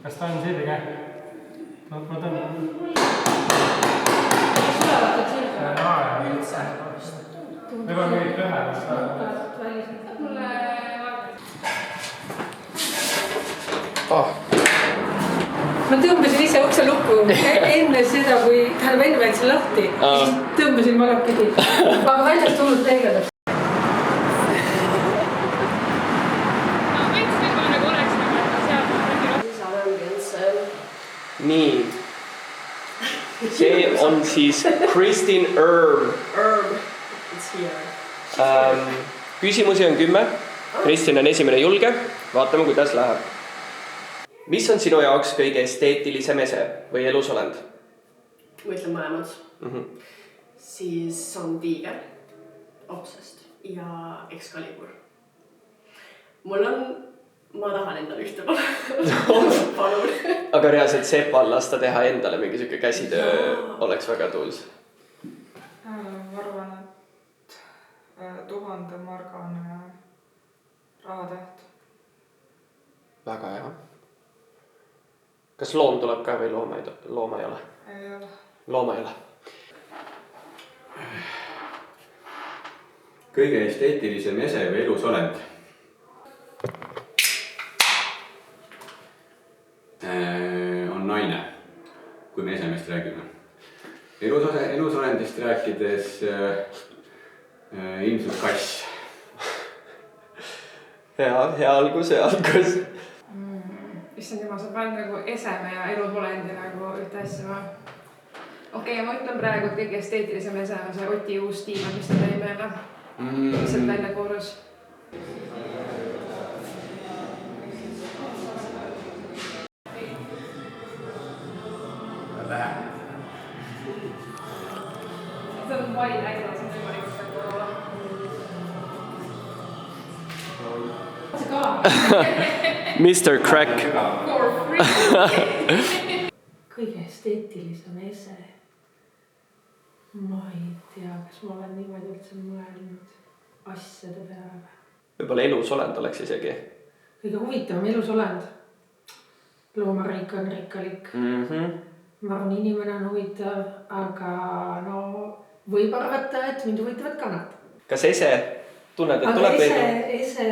Kas ta on sirge? Ma tõmban. Sülevatud sirge? Võib-olla mingid pühemast. Mulle ma tõmbasin ise ukse lukku enne seda, kui enne väikse lahti, siis tõmbasin malakidi. Aga väljast tulnud peegeldab. Nii. See on siis Kristin Erm. It's here. Küsimusi on 10. Kristin on esimene julge. Vaatame, kuidas läheb. Mis on sinu jaoks kõige esteetilisem ese või elusolend? Ma ütlen mõlemad. Siis on tiiger Obsest ja Excalibur. Ma tahan endale ühte palun. Aga reaalselt sepal lasta teha endale mingi siuke käsitöö oleks väga tuus. Ma arvan, et 1000 margane rahatäht. Väga hea. Kas loom tuleb ka või looma ei ole? Ei ole. Looma ei ole. Kõige esteetilisem ese või elusolend? On naine, kui me esemest räägime. Elusolendist rääkides ilmselt kass. Hea algus. Issand jumal, sa paned nagu eseme ja elusolendi nagu ühte asja. Okei, ma ütlen praegu, et kõige esteetilisem ese on see Oti uus tiiman, mis ta tõi meile. Lihtsalt välja koorus. See on vai nägida, see on võimalik korra. See ka. Mr. Crack. Kõige esteetilisem ese. Ma ei tea, kas ma olen niimoodi üldse mõelnud asjade peale. Võib-olla elusolend oleks isegi. Kõige huvitavam elusolend. Loomariik on rikkalik. Ma arvan, inimene on huvitav, aga võib arvata, et mind huvitavad kannad. Kas ese tunned, et tuleb meelda? Aga ese...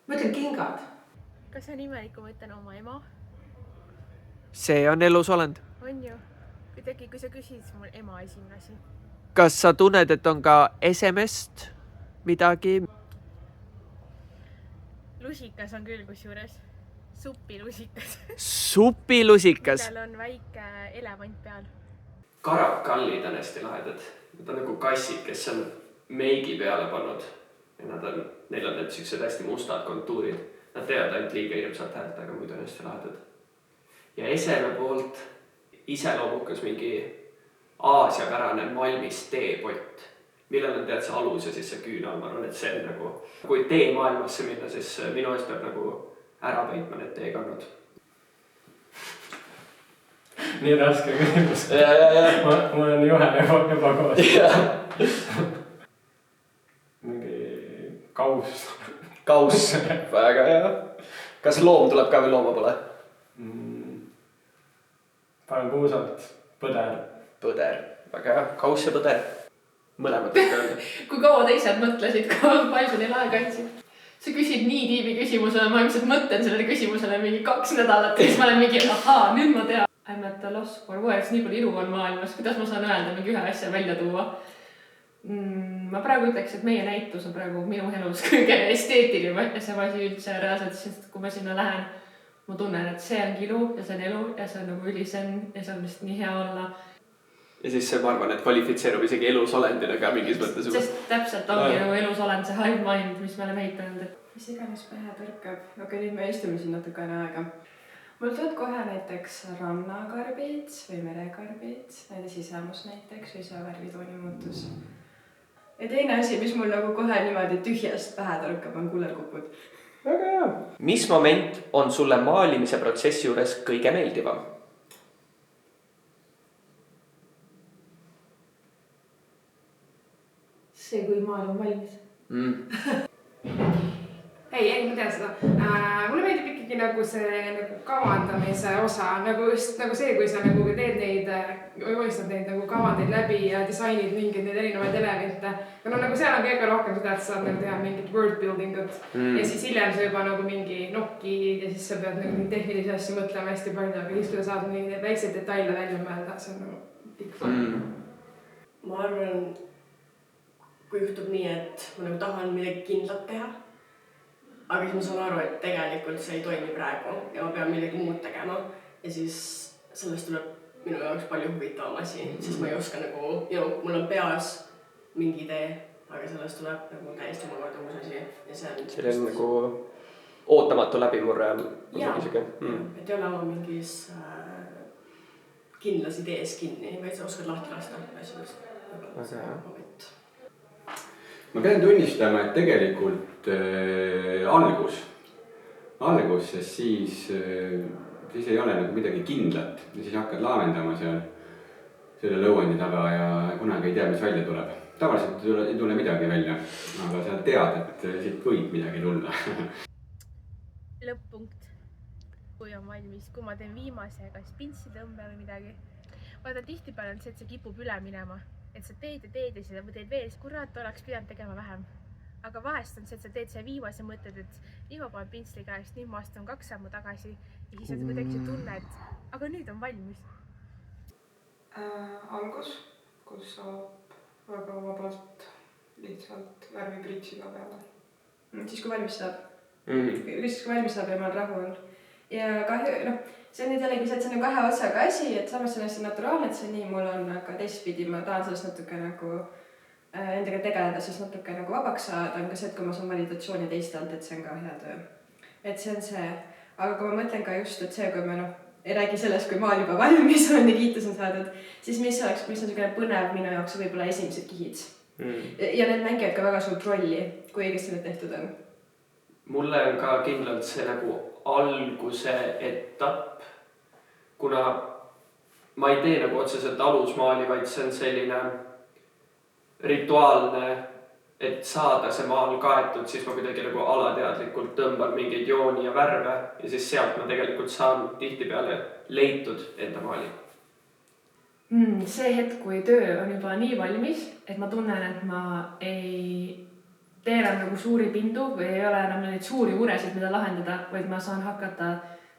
Ma ütlen kingad. Kas see on imelik, kui ma ütlen oma ema? See on elusolend. On ju? Kuidagi, kui sa küsid, siis mul ema esimene asi. Kas sa tunned, et on ka esemest midagi? Lusikas on küll kusjuures. Supilusikas. Supilusikas? Millel on väike elevant peal. Karakallid on hästi lahedad. Need on nagu kassid, kes on meigi peale pannud. Ja neil on need siuksed hästi mustad kontuurid. Nad teevad ainult liiga hirmsat häält, aga muidu on hästi lahedad. Ja eseme poolt iseloomukas mingi aasiapärane malmist teepott, millel on tead see alus ja siis see küünal. Ma arvan, et see on nagu, kui teemaailmasse minna, siis minu eest peab nagu ära peitma need teekannad. Nii raske küsimus. Mul on juhe juba koos. Mingi kaus. Kaus, väga hea. Kas loom tuleb ka või looma pole? Panen puusalt. Põder. Põder, väga hea. Kaus ja põder. Mõlemad võib öelda. Kui kaua teised mõtlesid, kui palju neil aega andsid? Sa küsid nii tiibi küsimusele, ma ilmselt mõtlen sellele küsimusele mingi 2 nädalat ja siis ma olen mingi, nüüd ma tean. I'm at a loss for words, nii palju ilu on maailmas, kuidas ma saan öelda mingi ühe asja välja tuua? Ma praegu ütleks, et meie näitus on praegu minu elus kõige esteetiline see asi üldse reaalselt, sest kui ma sinna lähen, ma tunnen, et see on ilu ja see on elu ja see on nagu ülisen ja see on vist nii hea olla. Ja siis see, ma arvan, et kvalifitseerub isegi elusolendina ka mingis mõttes. Sest täpselt ongi nagu elusolend, see hive mind, mis me oleme ehitanud. Mis iganes pähe tõrkab. Aga nüüd me istume siin natukene aega. Mul tuleb kohe näiteks rannakarbid või merekarbid, nende sisemus näiteks või see värvitooni muutus. Ja teine asi, mis mul nagu kohe niimoodi tühjast pähe tõrkab, on kullerkupud. Väga hea. Mis moment on sulle maalimise protsessi juures kõige meeldivam? See, kui maal on valmis. ei, ma tean seda. Mulle meeldib ikkagi nagu see nagu kavandamise osa, nagu just nagu see, kui sa nagu teed neid, joonistad neid nagu kavandeid läbi ja disainid mingeid neid erinevaid elemente. Ja no nagu seal on kõige rohkem seda, et sa saad nagu teha mingit word building ut ja siis hiljem sa juba nagu mingi nokki ja siis sa pead nagu mingi tehnilisi asju mõtlema hästi palju, aga siis kui sa saad mingi väikseid detaile välja mõelda, see on nagu pikk fun. Ma arvan, kui juhtub nii, et ma nagu tahan midagi kindlat teha, aga siis ma saan aru, et tegelikult see ei toimi praegu ja ma pean midagi muud tegema ja siis sellest tuleb minu jaoks palju huvitavam asi, siis ma ei oska nagu, mul on peas mingi idee, aga sellest tuleb nagu täiesti omakorda uus asi ja see on... See on nagu ootamatu läbimurre. Jaa, et ei ole oma mingis kindlas idees kinni, vaid sa oskad lahti lasta asjadest. Ma pean tunnistama, et tegelikult alguses siis ei ole nagu midagi kindlat ja siis hakkad laamendama seal selle lõuendi taga ja kunagi ei tea, mis välja tuleb. Tavaliselt ei tule midagi välja, aga sa tead, et siit võib midagi tulla. Lõpp-punkt, kui on valmis, kui ma teen viimase kas pintsitõmbe või midagi. Vaata, tihtipeale on see, et see kipub üle minema. Et sa teed ja seda või teed veel, siis kurat oleks pidanud tegema vähem. Aga vahest on see, et sa teed see viimase mõtted, et nii ma panen pintsli käest, nüüd ma astun 2 sammu tagasi ja siis on kuidagi see tunne, et aga nüüd on valmis. Algus, kus saab väga vabalt lihtsalt värvi pritsida peale. Siis kui valmis saab. Siis kui valmis saab ja ma olen rahul. Ja kahju, see on nüüd jällegi see, et see on 2 otsaga asi, et samas see on hästi naturaalne, et see nii mul on, aga teistpidi ma tahan sellest natuke nagu endaga tegeleda, siis natuke nagu vabaks saada, on ka see, et kui ma saan validatsiooni teistelt, et see on ka hea töö. Et see on see, aga kui ma mõtlen ka just, et see, kui me ei räägi sellest, kui maal juba valmis on ja kiitus on saadud, siis mis on selline põnev minu jaoks võib-olla esimesed kihid. Ja need mängivad ka väga suurt rolli, kui õigesti need tehtud on. Mulle on ka kindlalt see nagu alguse etapp, kuna ma ei tee nagu otseselt alusmaali, vaid see on selline rituaalne, et saada see maal kaetud, siis ma kuidagi nagu alateadlikult tõmban mingeid jooni ja värve ja siis sealt ma tegelikult saan tihtipeale leitud enda maali. See hetk, kui töö on juba nii valmis, et ma tunnen, et ma ei tee enam nagu suuri pindu või ei ole enam neid suuri uresid, mida lahendada, vaid ma saan hakata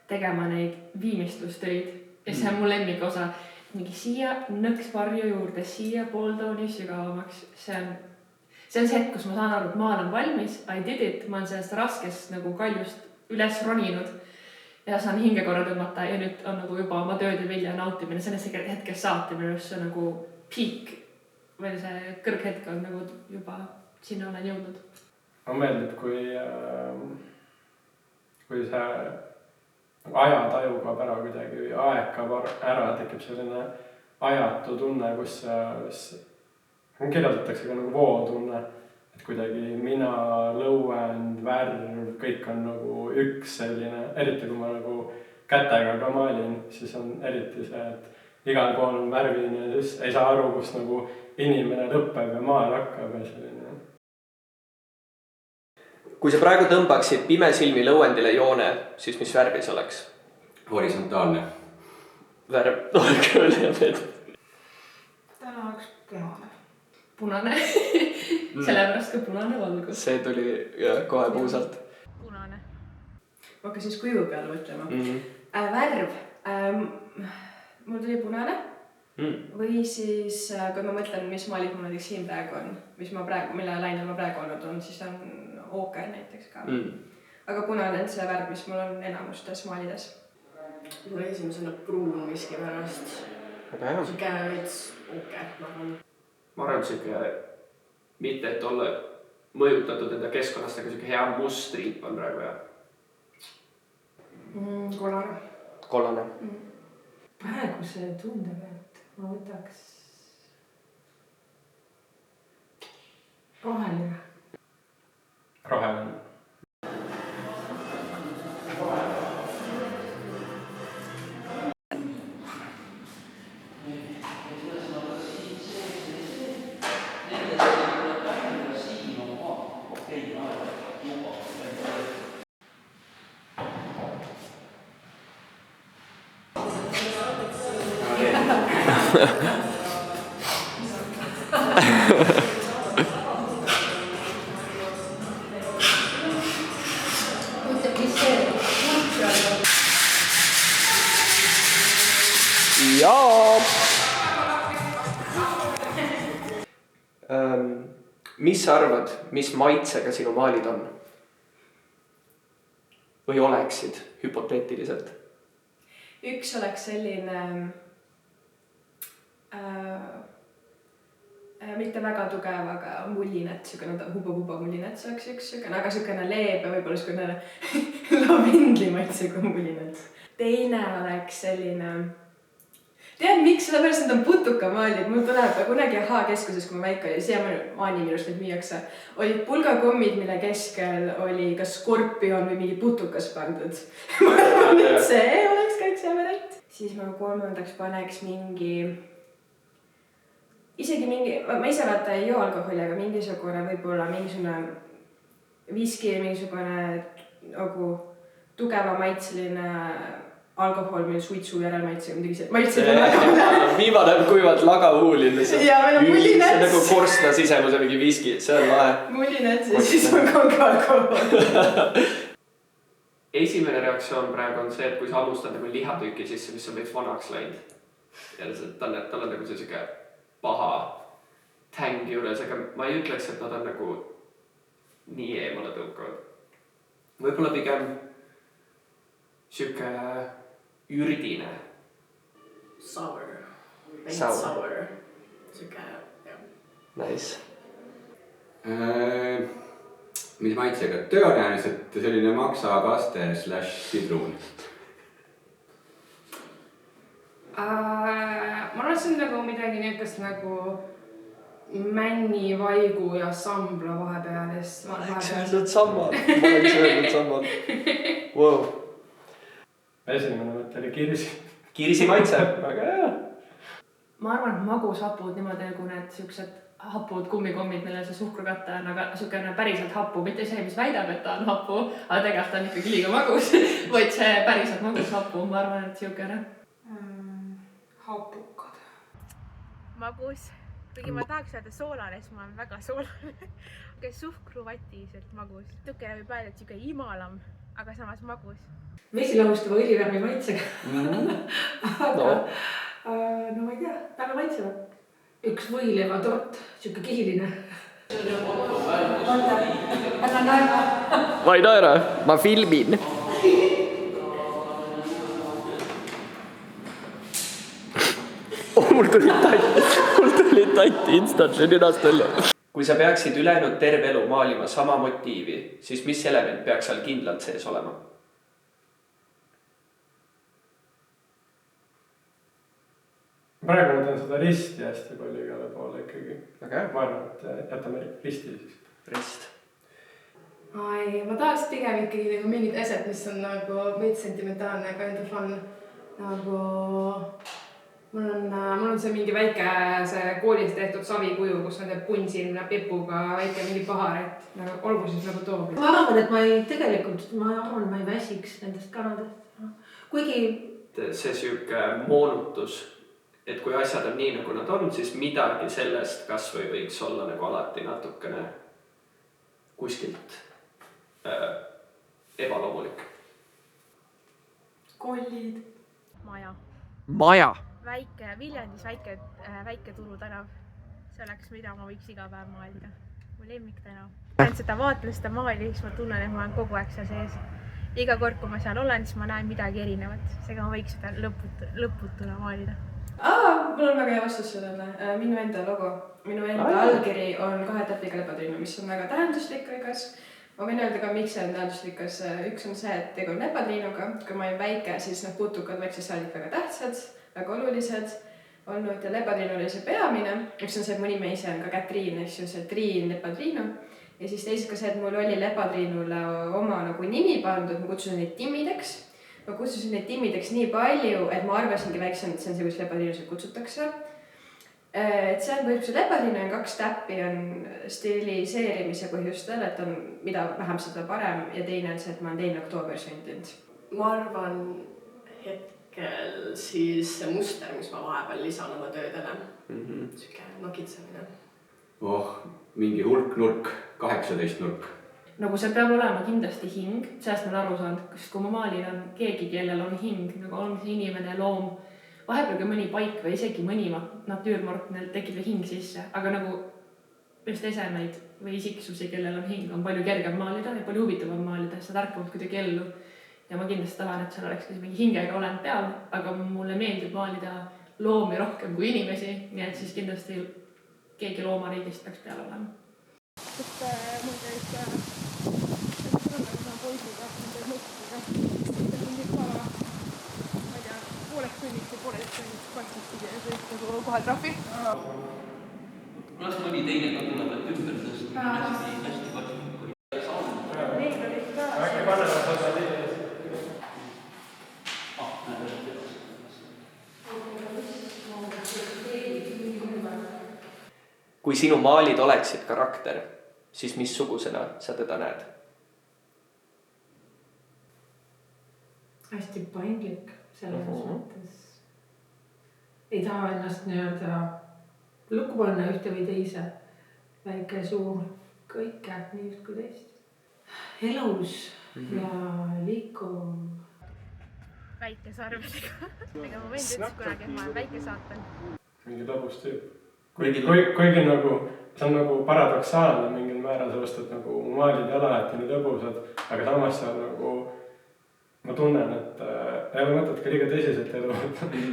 tegema neid viimistlustöid. Ja see on mu lemmik osa. Mingi siia nõks varju juurde, siia pooltooni sügavamaks. See on see hetk, kus ma saan aru, et maal on valmis, I did it, ma olen sellest raskest nagu kaljust üles roninud ja saan hinge korra tõmmata ja nüüd on nagu juba oma tööd ja vilja nautimine sellest hetkest saati, minu just see nagu peak või see kõrghetk on nagu juba sinna olen jõudnud. Ma meeldib, kui see ajataju kaob ära kuidagi või aeg kaob ära, tekib selline ajatu tunne, kus kirjeldatakse ka nagu vootunne, et kuidagi mina, lõuend, värv, kõik on nagu üks selline, eriti kui ma nagu kätega ka maalin, siis on eriti see, et igal pool on värvini ja siis ei saa aru, kus nagu inimene lõpeb ja maal hakkab ja selline. Kui sa praegu tõmbaksid pimesilmi lõuendile joone, siis mis värvis oleks? Horisontaalne. Värv, küll ja need. Täna oleks punane. Punane. Sellepärast ka punane valgus. See tuli kohe puusalt. Punane. Ma hakkan siis kuju peale mõtlema. Värv. Mul tuli punane. Või siis, kui ma mõtlen, mis maalid mul näiteks siin praegu on, mille lainel ma praegu olnud on, siis on ooker näiteks ka. Aga punane on see värv, mis mul on enamustes maalides. Mul esimesena pruun miski pärast. See käevits ooker, ma arvan. Ma arvan, siuke mitte, et olla mõjutatud enda keskkonnast, aga siuke hea must riip on praegu ja. Kollane. Kollane. Praeguse tunde pealt ma võtaks roheline. Roheline. Jaa. Mis sa arvad, mis maitsega sinu maalid on? Või oleksid hüpoteetiliselt? Üks oleks selline mitte väga tugev, aga mullinet, niisugune huba mullinet, see oleks üks niisugune, aga niisugune leebe, võib-olla niisugune lavendli maitsega mullinet. Teine oleks selline, tead miks, sellepärast need on putukamaalid, mul tuleb kunagi Keskuses, kui ma väike oli, siiamaani minust neid müüakse, olid pulgakommid, mille keskel oli kas skorpion või mingi putukas pandud. Ma arvan, et see oleks ka üks hea variant. Siis ma kolmandaks paneks isegi mingi, ma ise vaata ei joo alkoholi, aga mingisugune võib-olla mingisugune viski, mingisugune nagu tugeva maitseline alkohol, meil suitsu järelmaitse, midagi see maitse viimane kuivad lagahuulides. Ja meil on mullinets. See nagu korstna sisemuse mingi viski, see on lahe. Mullinets ja siis on kange alkohol. Esimene reaktsioon praegu on see, et kui sa hamustad nagu lihatüki sisse, mis on veits vanaks läinud. Ja tal on nagu selline paha täng juures, aga ma ei ütleks, et nad on nagu nii eemale tõukavad. Võib-olla pigem siuke ürdine. Sour. Sour. Siuke, jah. Nice. Mis maitsega? Tõenäoliselt selline maksakaste / sidruun. Ma arvan, et see on nagu midagi niukest nagu männi, vaigu ja sambla vahepeal. Ma oleks öelnud samad. Wow. Esimene mõte oli kirsi. Kirsi maitse, väga hea. Ma arvan, et magushapud niimoodi nagu need siuksed hapud kummikommid, millel see suhkrukate on, aga siukene päriselt hapu, mitte see, mis väidab, et ta on hapu, aga tegelikult on ikkagi liiga magus, vaid see päriselt magus hapu, ma arvan, et siukene. Hapukad. Magus. Kuigi ma tahaks öelda soolane, siis ma olen väga soolane. Kes suhkruvatiselt magus. Tukene võib öelda, et siuke imalam, aga samas magus. Vesilahustava õlivärmi maitsega. Aga no ma ei tea, väga maitseva. Üks võileivatort, siuke kihiline. Anna naera. Ma ei naera, ma filmin. Mul tuli tatti instantly ninast välja. Kui sa peaksid ülejäänud terve elu maalima sama motiivi, siis mis element peaks seal kindlalt sees olema? Praegu ma teen seda risti hästi palju igale poole ikkagi. Okay. Ma arvan, et jätame risti siis. Rist. Ma tahaks pigem ikkagi nagu mingid asjad, mis on nagu veits sentimentaalne, kind of fun. Nagu mul on see mingi väike see koolis tehtud savikuju, kus on punsilmne pepuga väike mingi paharet. Nagu, olgu siis nagu toob. Ma arvan, et ma ei väsiks nendest kanadest. Kuigi see siuke moonutus, et kui asjad on nii, nagu nad on, siis midagi sellest kas või võiks olla nagu alati natukene kuskilt ebaloomulik. Kollid. Maja. Viljandis väike Turu-tänav. See oleks, mida ma võiks iga päev maalida. Mu lemmiktänav. Olen seda vaatlust ja maali, siis ma tunnen, et ma olen kogu aeg seal sees. Iga kord, kui ma seal olen, siis ma näen midagi erinevat. Seega ma võiks seda lõputuna maalida. Mul on väga hea vastus sellele. Minu enda logo, minu enda allkiri on 2 täpiga lepatriinu, mis on väga tähenduslik õigas. Ma võin öelda ka, miks see on tähenduslikas. Üks on see, et tegu on lepatriinuga. Kui ma olin väike, siis need putukad väiksed saalid väga tähtsad, väga olulised olnud ja lepatriinu oli see peamine. Üks on see, et mu nime ise on ka Katriin, eks ju, see Triin lepatriinu. Ja siis teiseks ka see, et mul oli lepatriinule oma nagu nimi pandud, ma kutsusin neid timmideks. Ma kutsusin neid timmideks nii palju, et ma arvasingi väiksem, et see on see, kus lepatriinusid kutsutakse. Et see on põhjus, lepatriinu on 2 täppi on stiliseerimise põhjustel, et on mida vähem seda parem ja teine on see, et ma olen 2. oktoober sündinud. Ma arvan, et hetkel siis see muster, mis ma vahepeal lisan oma töödele. Siuke nokitsemine. Mingi hulk nurk, 18 nurk. Nagu see peab olema kindlasti hing, sellest ma olen aru saanud, sest kui ma maalin on keegi, kellel on hing, nagu on see inimene, loom, vahepeal ka mõni paik või isegi mõni natüürmort, neil tekib hing sisse, aga nagu just esemeid või isiksusi, kellel on hing, on palju kergem maalida ja palju huvitavam maalida, sest nad ärkavad kuidagi ellu. Ja ma kindlasti tahan, et seal oleks mingi hingega olend peal, aga mulle meeldib maalida loomi rohkem kui inimesi, nii et siis kindlasti keegi loomariigist peaks peal olema. Mul käis poisiga, nende mõttega, mingi kala, ma ei tea, pooleks tunniks või pooleks tunniks kastistigi ja sõist nagu kohal trahvi. Las mõni teine ka tuleb, et ümber tõsta. Hästi varsti. Neil olid ka. Äkki panevad seda liides. Kui sinu maalid oleksid karakter, siis missugusena sa teda näed? Hästi paindlik selles mõttes. Ei taha ennast nii-öelda lukku panna ühte või teise. Väike, suur, kõike, nii üht kui teist. Elus ja liikuv. Väike sarvedega. Ega ma võin üldse kunagi, et ma olen väike saatan. Mingi lõbus tüüp. Kuigi nagu, see on nagu paradoksaalne mingil määral sellest, et nagu maalid ja alati nii lõbusad, aga samas seal nagu ma tunnen, et ei ole mõtet ka liiga tõsiselt elu,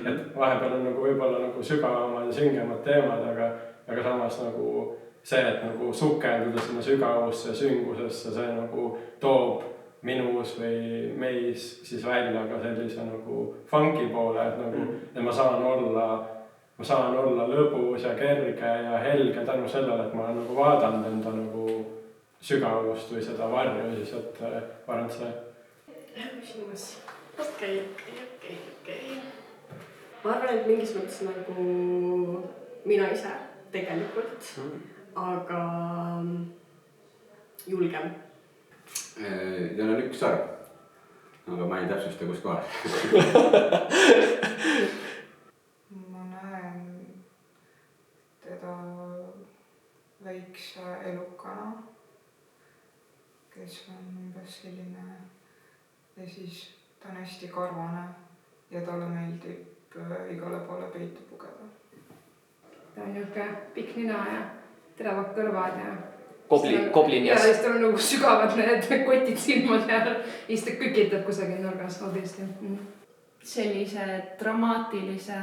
et vahepeal on nagu võib-olla nagu sügavamad ja süngemad teemad, aga samas nagu see, et nagu sukelduda sinna sügavusse ja süngusesse, see nagu toob minus või meis siis välja ka sellise nagu funky poole, et nagu et ma saan olla lõbus ja kerge ja helge tänu sellele, et ma olen nagu vaadanud enda nagu sügavust või seda varju siis, et arvan, et see. Küsimus. Okei. Ma arvan, et mingis mõttes nagu mina ise tegelikult, aga julgem. Tal on üks sarv, aga ma ei täpsusta, kus kohal. Ma näen teda väikse elukana, kes on umbes selline ja siis ta on hästi karvane ja talle meeldib igale poole peitu pugeda. Ta on niuke pikk nina ja teravad kõrvad ja Goblin ja siis tal on nagu sügavad need kotid silmad ja siis ta kükitab kusagil nurgas obviously. Sellise dramaatilise,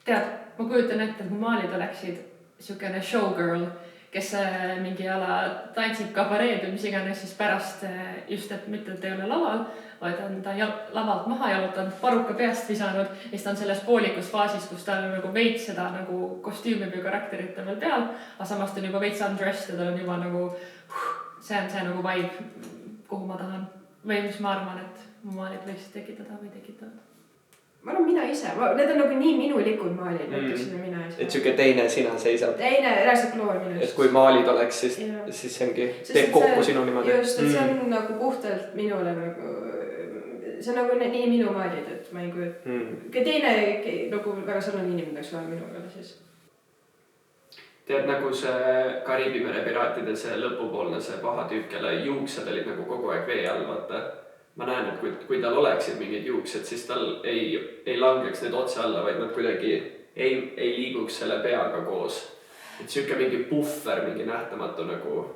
tead, ma kujutan ette, et kui maalid oleksid siukene showgirl, kes mingi ala tantsib kabareed või mis iganes, siis pärast just, et mitte, et ei ole laval, vaid on ta lavalt maha jalutanud, paruka peast visanud ja siis ta on selles poolikus faasis, kus ta on nagu veits seda nagu kostüümi või karakterit on veel peal, aga samas ta on juba veits undressed ja ta on juba nagu see on see nagu vibe, kuhu ma tahan või mis ma arvan, et mu maalid võiksid tekitada või tekitavad. Ma arvan, mina ise, need on nagu nii minulikud maalid, ütleksin mina ise. Et siuke teine sina seisab. Teine, rääsib loor minust. Et kui maalid oleks, siis see ongi, teeb kokku sinu niimoodi. Just, et see on nagu puhtalt minule nagu, see on nagu nii minu maalid, et ma ei kujuta. Teine nagu väga sarnane inimene peaks olema minu peale siis. Tead nagu see Kariibi mere piraatide see lõpupoolne see paha tüüp, kelle juuksed olid nagu kogu aeg vee all, vaata. Ma näen, et kui tal oleksid mingid juuksed, siis tal ei langeks need otse alla, vaid nad kuidagi ei liiguks selle peaga koos. Et siuke mingi puffer, mingi nähtamatu nagu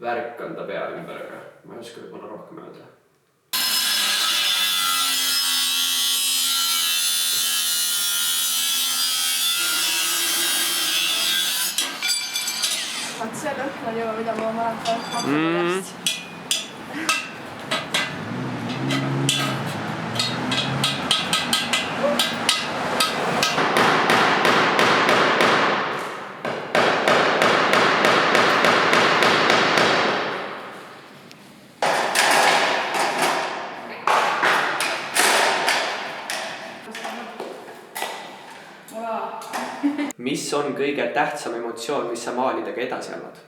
värk on ta pea ümber, aga ma ei oska võib-olla rohkem öelda. Vaat see lõhn on juba, mida ma mäletan. Mis on kõige tähtsam emotsioon, mis sa maalidega edasi annad?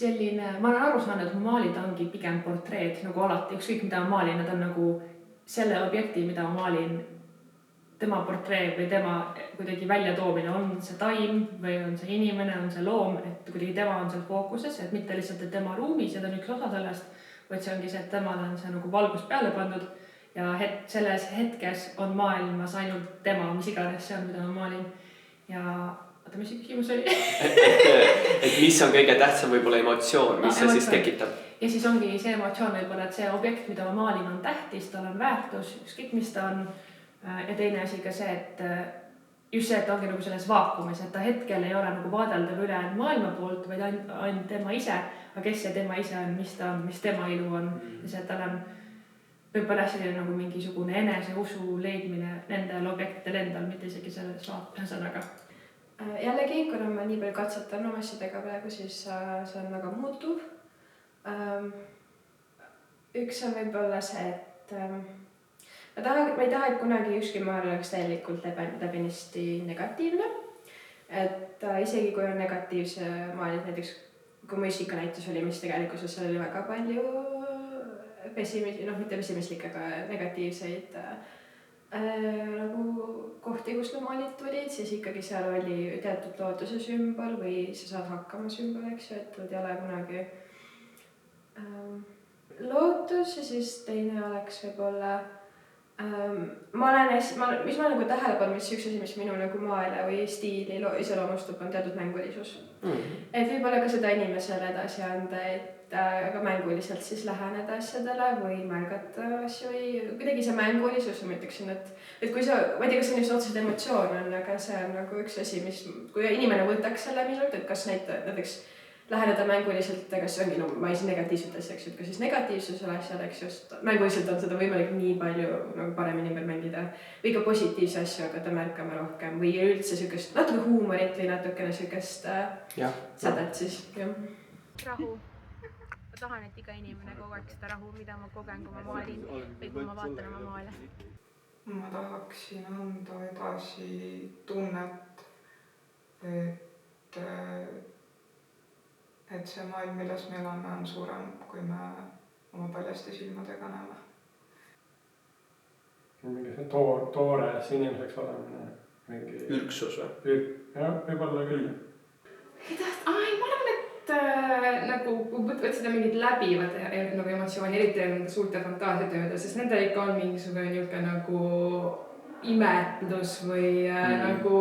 selline, ma olen aru saanud, et maalid ongi pigem portreed nagu alati, ükskõik mida ma maalin, nad on nagu selle objekti, mida ma maalin, tema portree või tema kuidagi väljatoomine, on see taim või on see inimene, on see loom, et kuidagi tema on seal fookuses, et mitte lihtsalt, et tema ruumis ja ta on üks osa sellest, vaid see ongi see, et temale on see nagu valgus peale pandud ja selles hetkes on maailmas ainult tema, mis iganes see on, mida ma maalin. Ja oota, mis see küsimus oli? et mis on kõige tähtsam võib-olla emotsioon, mis see siis tekitab? Ja siis ongi see emotsioon võib-olla, et see objekt, mida ma maalin, on tähtis, tal on väärtus, ükskõik mis ta on. Ja teine asi ka see, et just see, et ongi nagu selles vaakumis, et ta hetkel ei ole nagu vaadeldav üle maailma poolt, vaid ainult tema ise, aga kes see tema ise on, mis ta on, mis tema ilu on. Ja see, et tal on võib-olla selline nagu mingisugune eneseusu leidmine nendel objektidel endal, mitte isegi selles vaatenäsanaga. Jällegi, kuna ma nii palju katsetan oma asjadega praegu, siis see on väga muutuv. Üks on võib-olla see, et ma ei taha, et kunagi ükski maal oleks täielikult läbinisti negatiivne. Et isegi kui on negatiivse maalid, näiteks kui muusikanäitus oli, mis tegelikult seal oli väga palju mitte pessimistlik, aga negatiivseid nagu kohti, kus need maalid tulid, siis ikkagi seal oli teatud looduse sümbol või sa saad hakkama sümbol, eks ju, et ei ole kunagi lootus ja siis teine oleks võib-olla mis ma nagu tähele pannud, mis üks asi, mis minu nagu maale või stiili iseloomustab, on teatud mängulisus. Et võib-olla ka seda inimesele edasi anda, et aga mänguliselt siis läheneda asjadele või märgata asju või kuidagi see mängulisus, ma ütleksin, et kui sa, ma ei tea, kas see on just otseselt emotsioon on, aga see on nagu üks asi, mis, kui inimene võtaks selle minult, et kas näiteks läheneda mänguliselt, kas see ongi, no ma ei saa negatiivselt asjaks, et kas siis negatiivsusele asjale, eks just, mänguliselt on seda võimalik nii palju nagu paremini veel mängida või ka positiivse asju hakata märkama rohkem või üldse sükest natuke huumorit või natukene sükest sädet siis, jah. Rahu. Ma tahan, et iga inimene kogeks seda rahu, mida ma kogen, kui ma maalin või kui ma vaatan oma maale. Ma tahaksin anda edasi tunnet, et see maailm, milles me elame, on suurem, kui me oma paljaste silmadega näeme. Mingi toores inimeseks olemine. Ürksus või? Jah, võib-olla küll. Ma arvan, et nagu võtad seda mingid läbivad nagu emotsiooni, eriti suurte fantaasiatööde, sest nendel ikka on mingisugune niisugune nagu imetlus või nagu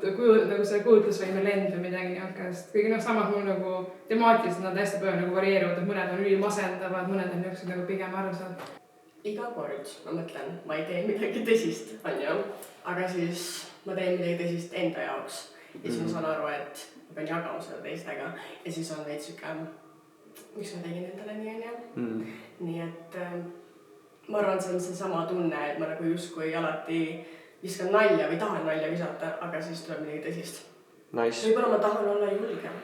nagu see kujutlusvõime lend või midagi niisugust. Kõige samas mul nagu temaatiliselt nad hästi palju nagu varieeruvad, et mõned on ülimasendavad, mõned on niisugused nagu pigem arvsad. Iga kord ma mõtlen, ma ei tee midagi tõsist, on ju, aga siis ma teen midagi tõsist enda jaoks ja siis ma saan aru, et ma pean jagama seda teistega ja siis on veits siuke, miks ma tegin endale nii, on ju. Nii et ma arvan, see on seesama tunne, et ma nagu justkui alati viskan nalja või tahan nalja visata, aga siis tuleb midagi tõsist. Nice. Võib-olla ma tahan olla julgem.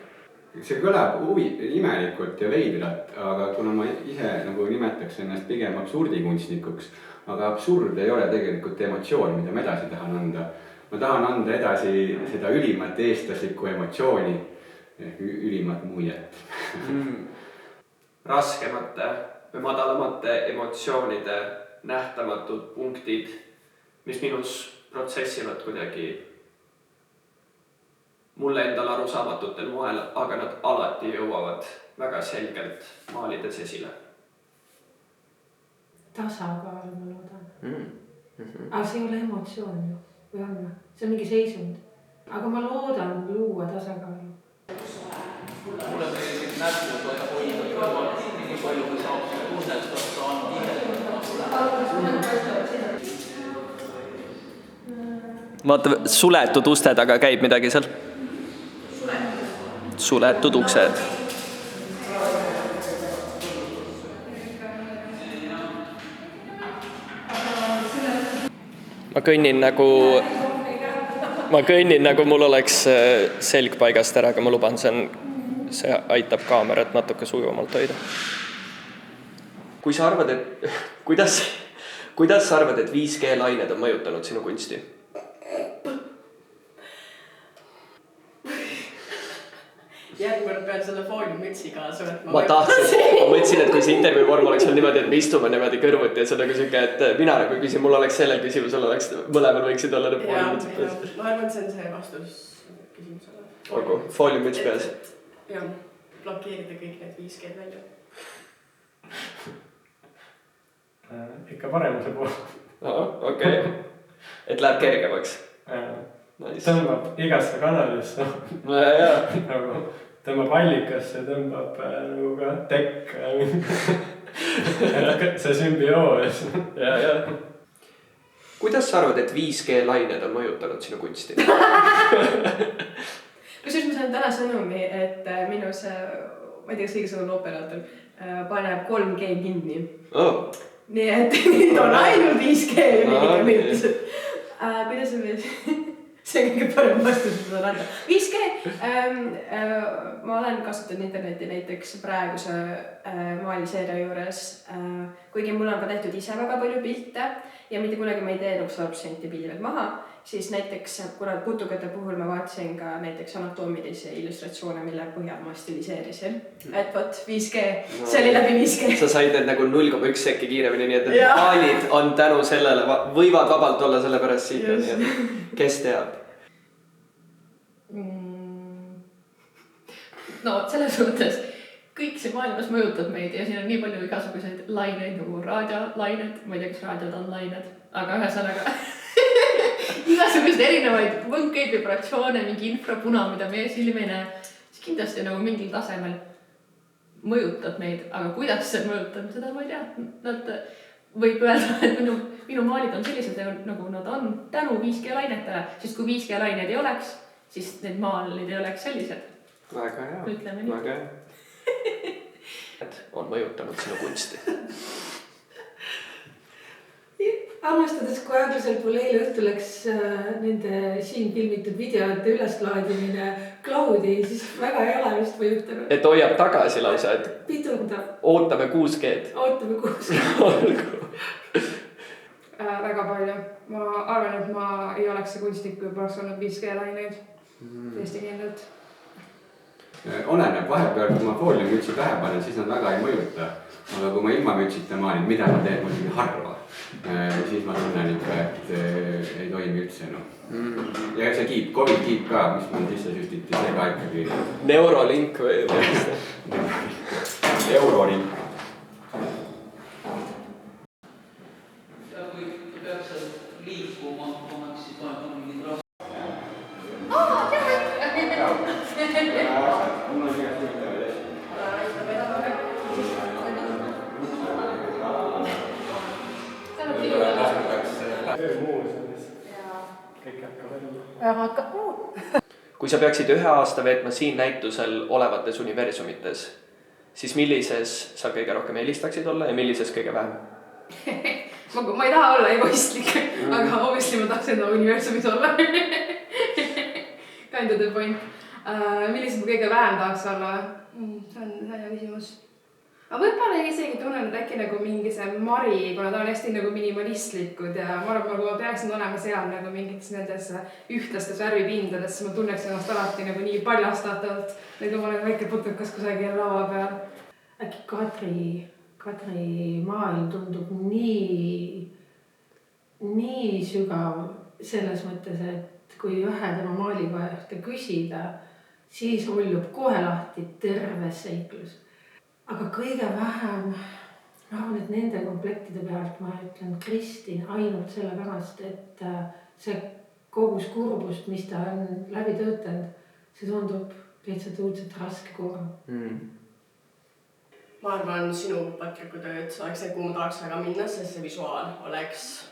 See kõlab imelikult ja veidrat, aga kuna ma ise nagu nimetaks ennast pigem absurdikunstnikuks, aga absurd ei ole tegelikult emotsioon, mida ma edasi tahan anda. Ma tahan anda edasi seda ülimat eestlaslikku emotsiooni, ülimat muiet. Raskemate või madalamate emotsioonide nähtamatud punktid, mis minus protsessivad kuidagi mulle endal arusaamatutel moel, aga nad alati jõuavad väga selgelt maalides esile. Tasakaal, ma loodan. Aga see ei ole emotsioon ju, või on? See on mingi seisund. Aga ma loodan luua tasakaalu. Mulle meeldib näpud või hoida kõrval nii palju, kui saab tunnet, et saan vaata, suletud uste taga käib midagi seal. Suletud uksed. Ma kõnnin nagu mul oleks selg paigast ära, aga ma luban, see aitab kaamerat natuke sujuvamalt hoida. Kui sa arvad, et kuidas sa arvad, et 5G lained on mõjutanud sinu kunsti? järgmine kord pean selle fooliummütsi kaasa võtma. ma mõtlesin, et kui see intervjuu vorm oleks olnud niimoodi, et me istume niimoodi kõrvuti, et see on nagu siuke, et mina nagu küsin, mul oleks sellel küsimusel oleks, mõlemal võiksid olla need fooliummütsid peas. Ma arvan, see on see vastus küsimusele. Olgu, fooliummüts peas. Jah, blokeerida kõik need 5G välja. Ikka paremuse pool. Okei. Et läheb kergemaks. Tõmbab igasse kanalisse. Nagu tõmbab allikasse, tõmbab nagu ka tekka. See sümbioos. Ja. Kuidas sa arvad, et 5G lained on mõjutanud sinu kunsti? Kusjuures ma sain täna sõnumi, et minu see, ma ei tea, kas kõige sõnum operaator paneb 3G kinni. Nii et nüüd on ainult 5G ja mingi mõjutused. Kuidas on veel? See on kõige parem vastus, mis on anda. 5G, ma olen kasutanud interneti näiteks praeguse maaliseeria juures, kuigi mul on ka tehtud ise väga palju pilte ja mitte kunagi ma ei tee 100% piired maha, siis näiteks kuna putukate puhul ma vaatasin ka näiteks anatoomilisi illustratsioone, mille põhjal ma stiliseerisin. Et võt, 5G, see oli läbi 5G. Sa said need nagu 0,1 sekki kiiremini, nii et need maalid on tänu sellele, võivad vabalt olla selle pärast siit. Kes teab? No selles mõttes kõik see maailmas mõjutab meid ja siin on nii palju igasuguseid laineid nagu raadiolained, ma ei tea, kas raadiod on lained, aga ühesõnaga igasugused erinevaid võnkeid, vibratsioone, mingi infrapuna, mida meie silm ei näe, siis kindlasti nagu mingil tasemel mõjutab meid, aga kuidas see mõjutab, seda ma ei tea. Nad võib öelda, et minu maalid on sellised, nagu nad on tänu 5G lainetele, sest kui 5G lained ei oleks, siis need maalid ei oleks sellised. Väga hea, väga hea. On mõjutanud sinu kunsti. Armastades, kui aeglaselt mul eile õhtul läks nende siin filmitud videote üleslaadimine cloudi, siis väga ei ole vist mõjutanud. Et hoiab tagasi lausa, et pidurdab. Ootame 6G-d. Ootame 6G. Väga palju. Ma arvan, et ma ei oleks see kunstnik, kui poleks olnud 5G laineid. Tõesti kindlalt. Oleneb vahepeal, kui ma fooliummütsi pähe panen, siis nad väga ei mõjuta. Aga kui ma ilma mütsita maalin, mida ma teen muidugi harva, siis ma tunnen ikka, et ei toimi üldse. Ja see kiip, COVID kiip ka, mis mul sisse süstiti, see ka ikkagi. Neurolink või? Eurolink. Kui peaks liikuma, siis paneb mingid raha. Kui sa peaksid 1 aasta veetma siin näitusel olevates universumites, siis millises sa kõige rohkem eelistaksid olla ja millises kõige vähem? Ma ei taha olla egoistlik, aga obviously ma tahaks enda universumis olla. Kind of the point. Millises ma kõige vähem tahaks olla? See on hea küsimus. Aga võib-olla isegi tunnen, et äkki nagu mingi see Mari, kuna ta on hästi nagu minimalistlikud ja ma arvan, kui ma peaksin olema seal nagu mingites nendes ühtlastes värvipindades, siis ma tunneks ennast alati nagu nii paljastatavalt, nagu ma olen väike putukas kusagil laua peal. Äkki Kadri maailm tundub nii sügav selles mõttes, et kui ühe tema maaliga ühte küsida, siis hollub kohe lahti terve seiklus. Aga kõige vähem, ma arvan, et nende komplektide pealt ma ütlen Kristin ainult selle pärast, et see kogus kurbust, mis ta on läbi töötanud, see tundub lihtsalt õudselt raske koorm. Ma arvan, sinu Patriku tööd oleks see, kuhu ma tahaks väga minna, sest see visuaal oleks,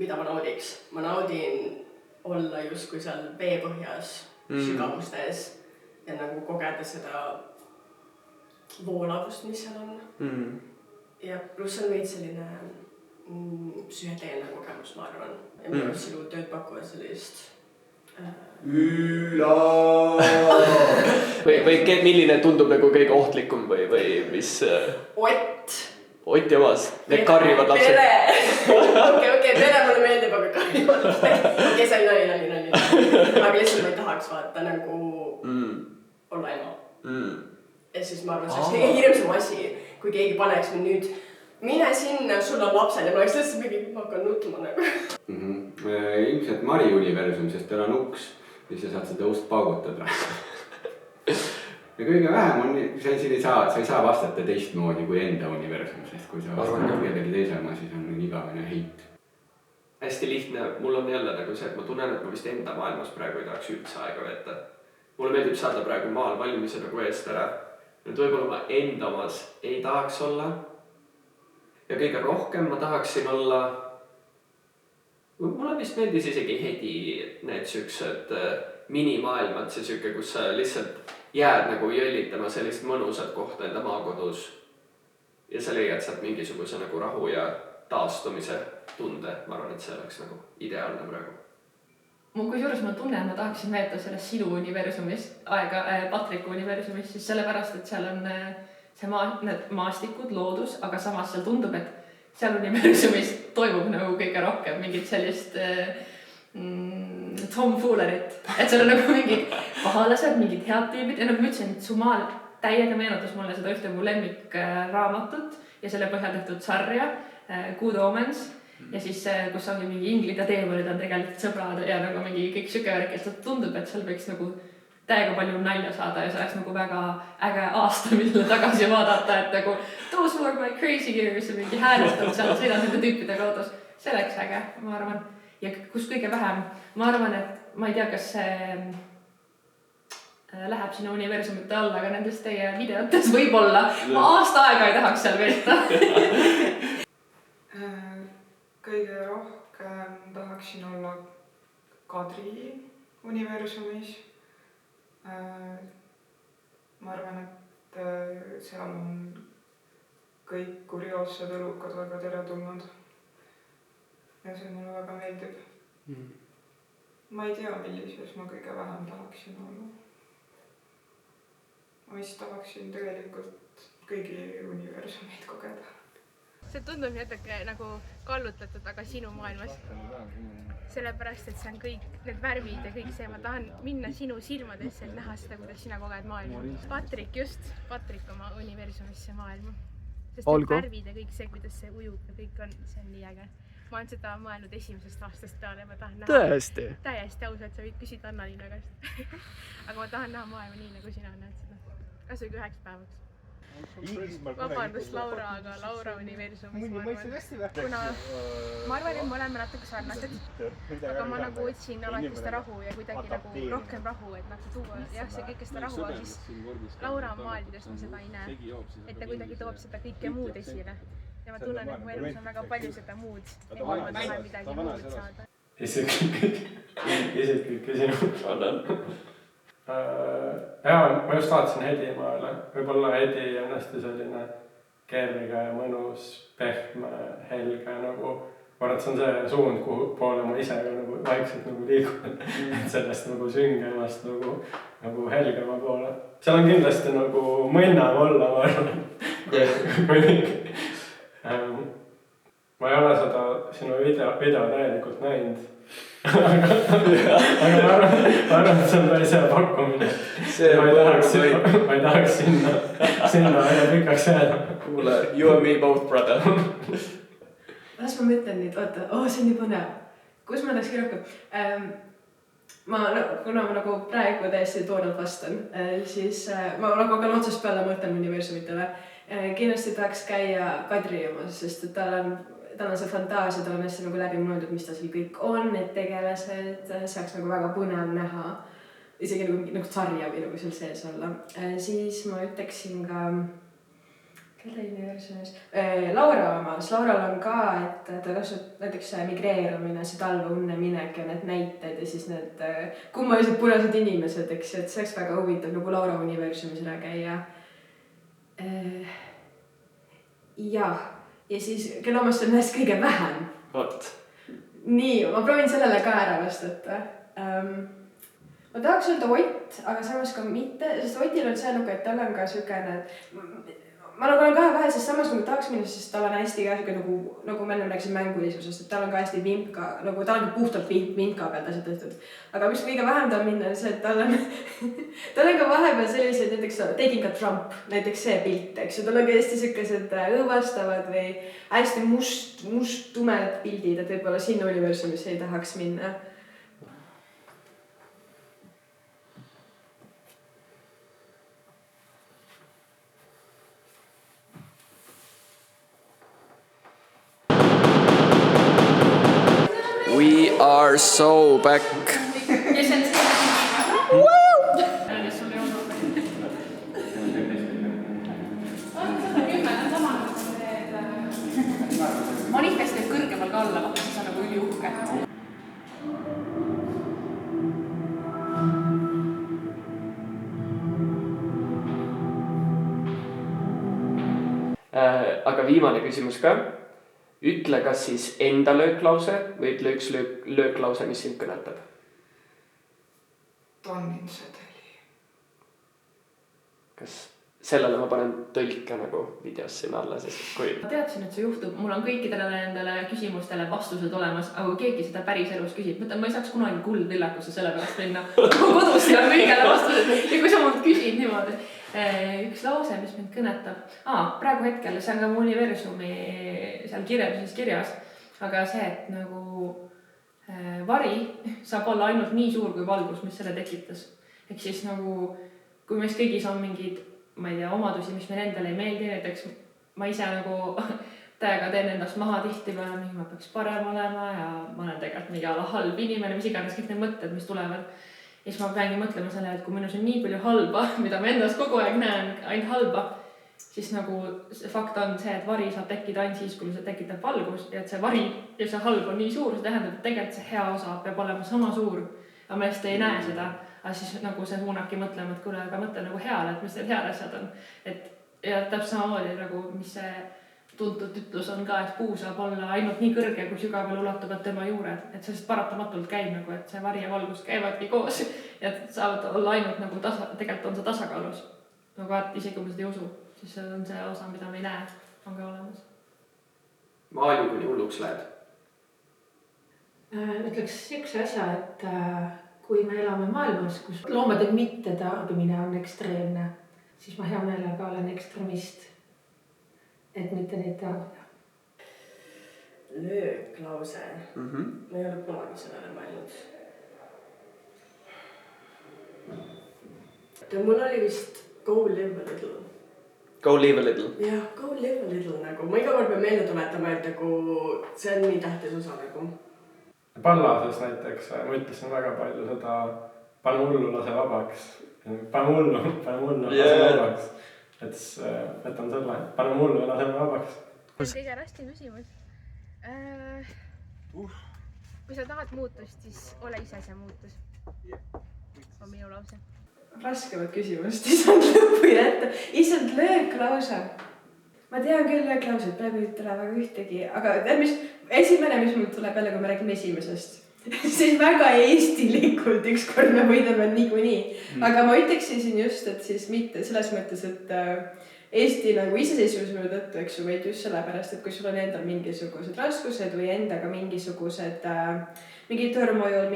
mida ma naudiks. Ma naudin olla justkui seal veepõhjas sügavustes ja nagu kogeda seda voolavust, mis seal on. Ja pluss on veid selline psühhedeelne kogemus, ma arvan. Ja minu arust sinu tööd pakuvad sellist Või milline tundub nagu kõige ohtlikum või mis? Ott ja maas, need karjuvad lapsed. Okei, pere mulle meeldib, aga karjuvad lapsed. Okei, see on nali. Aga lihtsalt ma ei tahaks vaata nagu olla ema. ja siis ma arvan, et see oleks kõige hirmsam asi, kui keegi paneks mind nüüd mine sinna, sul on lapsed ja ma oleks lihtsalt mingi, ma hakkan nutma nagu. Ilmselt Mari universum, sest tal on uks ja sa saad seda ust paugutada. Ja kõige vähem on, sa ei saa vastata teistmoodi kui enda universum, sest kui sa vastad kellegi teise oma, siis on igavene heit. Hästi lihtne, mul on jälle nagu see, et ma tunnen, et ma vist enda maailmas praegu ei tahaks üldse aega veeta. Mulle meeldib saada praegu maal valmise nagu eest ära. Nüüd võib-olla ma enda omas ei tahaks olla. Ja kõige rohkem ma tahaksin olla, mulle vist meeldis isegi hedi need siuksed minimaailmad, see siuke, kus sa lihtsalt jääd nagu jõllitama sellist mõnusat kohta enda maakodus ja sa leiad sealt mingisuguse nagu rahu ja taastumise tunde. Ma arvan, et see oleks nagu ideaalne praegu. Kusjuures ma tunnen, ma tahaksin veeta selles sinu universumis aega, Patriku universumis, siis sellepärast, et seal on need maastikud, loodus, aga samas seal tundub, et seal universumis toimub nagu kõige rohkem mingit sellist tomfoolerit, et seal on nagu mingid pahalased, mingid head tüübid ja nagu ma ütlesin, et su maal täiega meenutas mulle seda ühte mu lemmikraamatut ja selle põhjal tehtud sarja Good Omens ja siis kus ongi mingi inglid ja teemonid on tegelikult sõbrad ja nagu mingi kõik süke värk, et tundub, et seal võiks nagu täiega palju nalja saada ja see oleks nagu väga äge aasta, millele tagasi vaadata, et nagu those were my crazy years ja mingi hääletanud seal, sõidad nende tüüpidega autos. See oleks äge, ma arvan. Ja kus kõige vähem, ma arvan, et ma ei tea, kas see läheb sinna universumite alla, aga nendes teie videotes võib-olla. Ma aasta aega ei tahaks seal veeta. Kõige rohkem tahaksin olla Kadri universumis. Ma arvan, et seal on kõik kurioossed elukad väga teretulnud. Ja see mulle väga meeldib. Ma ei tea, millises ma kõige vähem tahaksin olla. Ma vist tahaksin tegelikult kõigi universumeid kogeda. See tundub natuke nagu kallutatud, aga sinu maailmas. Sellepärast, et see on kõik need värvid ja kõik see, ma tahan minna sinu silmadesse, et näha seda, kuidas sina koged maailma. Patrik oma universumisse maailma. Sest need värvid ja kõik see, kuidas see ujub ja kõik on, see on nii äge. Ma olen seda maailnud esimesest aastast peale ja ma tahan näha. Tõesti? Täiesti ausalt, sa võid küsida Anna-Liina käest. Aga ma tahan näha maailma nii, nagu sina näed seda. Kas või 9 päevaks. Vabandust Laura, aga Laura universumis ma arvan, et me oleme natuke sarnased, aga ma nagu otsin alati seda rahu ja kuidagi nagu rohkem rahu, et nagu tuua jah, see kõike seda rahu, aga siis Laura maalides ma seda ei näe, et ta kuidagi toob seda kõike muud esile ja ma tunnen, et mu elus on väga palju seda muud, et ma tahan midagi muud saada. Isiklik küsimus. Jaa, ma just vaatasin Hedi maale. Võib-olla Hedi on hästi selline kerge, mõnus, pehme, helge nagu. Ma arvan, et see on see suund, kuhu poole ma ise ka nagu vaikselt nagu liigun. Et sellest nagu süngemast nagu helgema poole. Seal on kindlasti nagu mõnnav olla, ma arvan. Ma ei ole seda sinu video täielikult näinud. Aga ma arvan, et see on päris hea pakkumine. Ma ei tahaks sinna väga pikaks jääda. Kuule, you and me both, brother. Las ma mõtlen nüüd, oota, see on nii põnev. Kus ma tahaks rohkem? Kuna ma nagu praegu täiesti toonalt vastan, siis ma nagu hakkan otsast peale mõtlen universumitele. Kindlasti tahaks käia Kadri omas, sest et tal on see fantaasia, tal on hästi nagu läbi mõeldud, mis ta siin kõik on, need tegelased, see oleks nagu väga põnev näha. Isegi nagu sarja või nagu seal sees olla. Siis ma ütleksin ka, kelle universumis? Laura omas. Laural on ka, et ta kasvab näiteks migreerumine, see talve unne minek ja need näited ja siis need kummalised punased inimesed, eks, et see oleks väga huvitav nagu Laura universumis ära käia. Ja siis, kelle omast on näest kõige vähem. Vot. Nii, ma proovin sellele ka ära vastata. Ma tahaks öelda Ott, aga samas ka mitte, sest Otil on see nagu, et tal on ka sükene, ma nagu olen kahe vahel, sest samas nagu tahaks minna, sest tal on hästi ka siuke nagu me enne rääkisime mängulisusest, et tal on ka hästi vimka, nagu tal on puhtalt vimka pealt asjad tehtud. aga mis kõige vähem tahab minna, on see, et tal on ka vahepeal sellised, näiteks Taking a Trump, näiteks see pilt, eks ju, tal on ka hästi siukesed õõvastavad või hästi must tumed pildid, et võib-olla sinna universumisse ei tahaks minna. We are so back. Ja see on see. Manifest teeb kõrgemal ka alla, vaata siis on nagu üliuhke. Aga viimane küsimus ka. Ütle kas siis enda lööklause või ütle üks lööklause, mis sind kõnetab. Tonnin sedeli. Kas sellele ma panen tõlke nagu videos sinna alla, sest kui... Ma teadsin, et see juhtub. Mul on kõikidele nendele küsimustele vastused olemas, aga kui keegi seda päris elus küsib, mõtlen, ma ei saaks kunagi kuldvillakusse selle pärast minna. Kodus ja kõigele vastused. Ja kui sa mult küsid niimoodi, üks lause, mis mind kõnetab. Praegu hetkel, see on ka mu universumi seal kirjas, aga see, et nagu vari saab olla ainult nii suur kui valgus, mis selle tekitas. Ehk siis nagu, kui meist kõigis on mingid, ma ei tea, omadusi, mis meil endale ei meeldi, näiteks ma ise nagu täiega teen endast maha tihtipeale, mingi ma peaks parem olema ja ma olen tegelikult mingi ala halb inimene, mis iganes kõik need mõtted, mis tulevad. Ja siis ma peangi mõtlema selle, et kui minus on nii palju halba, mida ma endast kogu aeg näen, ainult halba, siis nagu see fakt on see, et vari saab tekkida ainult siis, kui see tekitab valgus ja et see vari ja see halb on nii suur, see tähendab, et tegelikult see hea osa peab olema sama suur, aga ma just ei näe seda. Aga siis nagu see suunabki mõtlema, et kuule, aga mõtle nagu heale, et mis need head asjad on. Ja täpselt samamoodi nagu, mis see tuntud ütlus on ka, et puu saab olla ainult nii kõrge, kui sügaval ulatuvad tema juured. Et sellest paratamatult käib nagu, et see vari ja valgus käivadki koos ja saavad olla ainult nagu tegelikult on see tasakaalus. Nagu et isegi kui me seda ei usu, siis see on see osa, mida me ei näe, on ka olemas. Maaliu kuni hulluks läheb? Ütleks üks asja, et kui me elame maailmas, kus loomade mitte tarbimine on ekstreemne, siis ma hea meelega olen ekstremist, et mitte neid tarbida. Lööklause. Ma ei ole kunagi sellele mõelnud. Mul oli vist go live a little. Go live a little. Jah, go live a little nagu. Ma iga kord pean meelde tuletama, et nagu see on nii tähtis osa nagu. Pallases näiteks ma ütlesin väga palju seda pane hullu, lase vabaks. Pane hullu, lase vabaks. Et võtan selle, pane hullu ja lase vabaks. Kõige raskem küsimus. Kui sa tahad muutust, siis ole ise see muutus. On minu lause. Raskemat küsimust, isand lõpu jätta. Isand lööklause. Ma tean küll lööklauseid, praegu ei tule väga ühtegi, aga esimene, mis mul tuleb jälle, kui me räägime esimesest, siis väga eestilikult ükskord me võidame niikuinii. Aga ma ütleksin siin just, et siis mitte selles mõttes, et Eesti nagu iseseisvuse tõttu, eks ju, vaid just sellepärast, et kui sul on endal mingisugused raskused või endaga mingisugused mingi törmojul,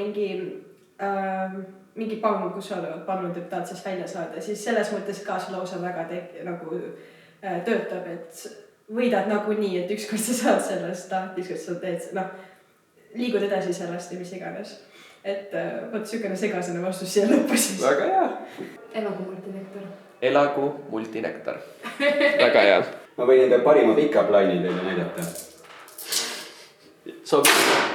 mingi pang, kus sa oled pannud, et tahad siis välja saada, siis selles mõttes ka see lause väga nagu töötab, et võidad nagu nii, et ükskord sa saad sellest, ükskord sa teed, liigud edasi sellest ja mis iganes. Et võt sükene segasene vastus siia lõppu siis. Väga hea. Elagu multinektar. Elagu multinektar. Väga hea. Ma võin enda parima pika plaani teile näidata. Sobib.